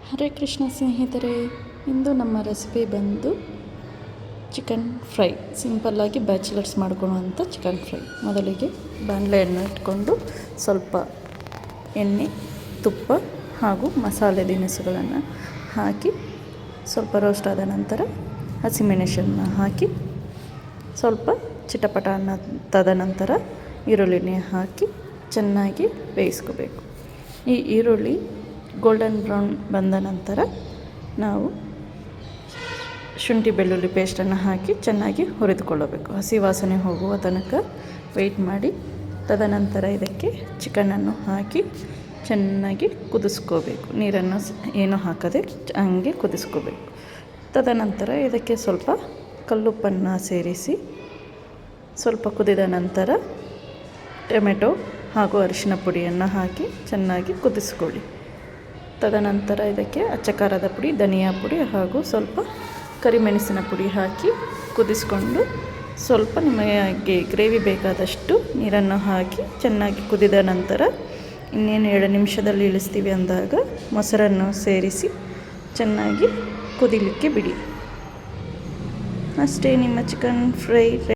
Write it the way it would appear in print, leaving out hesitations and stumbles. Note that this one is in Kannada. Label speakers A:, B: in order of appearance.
A: ಹರೇ ಕೃಷ್ಣ ಸ್ನೇಹಿತರೆ, ಇಂದು ನಮ್ಮ ರೆಸಿಪಿ ಬಂದು ಚಿಕನ್ ಫ್ರೈ. ಸಿಂಪಲ್ಲಾಗಿ ಬ್ಯಾಚುಲರ್ಸ್ ಮಾಡ್ಕೊಳ್ಳುವಂಥ ಚಿಕನ್ ಫ್ರೈ. ಮೊದಲಿಗೆ ಬಾಣಲೆಯನ್ನು ಇಟ್ಕೊಂಡು ಸ್ವಲ್ಪ ಎಣ್ಣೆ, ತುಪ್ಪ ಹಾಗೂ ಮಸಾಲೆ ದಿನಸುಗಳನ್ನು ಹಾಕಿ ಸ್ವಲ್ಪ ರೋಸ್ಟ್ ಆದ ನಂತರ ಹಸಿಮೆಣಸನ್ನು ಹಾಕಿ ಸ್ವಲ್ಪ ಚಿಟಪಟ ತದ ಈರುಳ್ಳಿನ ಹಾಕಿ ಚೆನ್ನಾಗಿ ಬೇಯಿಸ್ಕೋಬೇಕು. ಈ ಈರುಳ್ಳಿ ಗೋಲ್ಡನ್ ಬ್ರೌನ್ ಬಂದ ನಂತರ ನಾವು ಶುಂಠಿ ಬೆಳ್ಳುಳ್ಳಿ ಪೇಸ್ಟನ್ನು ಹಾಕಿ ಚೆನ್ನಾಗಿ ಹುರಿದುಕೊಳ್ಳಬೇಕು. ಹಸಿ ವಾಸನೆ ಹೋಗುವ ತನಕ ವೆಯ್ಟ್ ಮಾಡಿ ತದನಂತರ ಇದಕ್ಕೆ ಚಿಕನನ್ನು ಹಾಕಿ ಚೆನ್ನಾಗಿ ಕುದಿಸ್ಕೋಬೇಕು. ನೀರನ್ನು ಏನೂ ಹಾಕದೆ ಹಂಗೆ ಕುದಿಸ್ಕೋಬೇಕು. ತದನಂತರ ಇದಕ್ಕೆ ಸ್ವಲ್ಪ ಕಲ್ಲುಪ್ಪನ್ನು ಸೇರಿಸಿ ಸ್ವಲ್ಪ ಕುದಿದ ನಂತರ ಟೊಮೆಟೊ ಹಾಗೂ ಅರಿಶಿನ ಪುಡಿಯನ್ನು ಹಾಕಿ ಚೆನ್ನಾಗಿ ಕುದಿಸ್ಕೊಳ್ಳಿ. ತದನಂತರ ಇದಕ್ಕೆ ಅಚ್ಚ ಖಾರದ ಪುಡಿ, ಧನಿಯಾ ಪುಡಿ ಹಾಗೂ ಸ್ವಲ್ಪ ಕರಿಮೆಣಸಿನ ಪುಡಿ ಹಾಕಿ ಕುದಿಸ್ಕೊಂಡು ಸ್ವಲ್ಪ ನಿಮಗೆ ಗ್ರೇವಿ ಬೇಕಾದಷ್ಟು ನೀರನ್ನು ಹಾಕಿ ಚೆನ್ನಾಗಿ ಕುದಿದ ನಂತರ ಇನ್ನೇನು 2 ನಿಮಿಷದಲ್ಲಿ ಇಳಿಸ್ತೀವಿ ಅಂದಾಗ ಮೊಸರನ್ನು ಸೇರಿಸಿ ಚೆನ್ನಾಗಿ ಕುದಿಲಿಕ್ಕೆ ಬಿಡಿ. ಅಷ್ಟೇ, ನಿಮ್ಮ ಚಿಕನ್ ಫ್ರೈ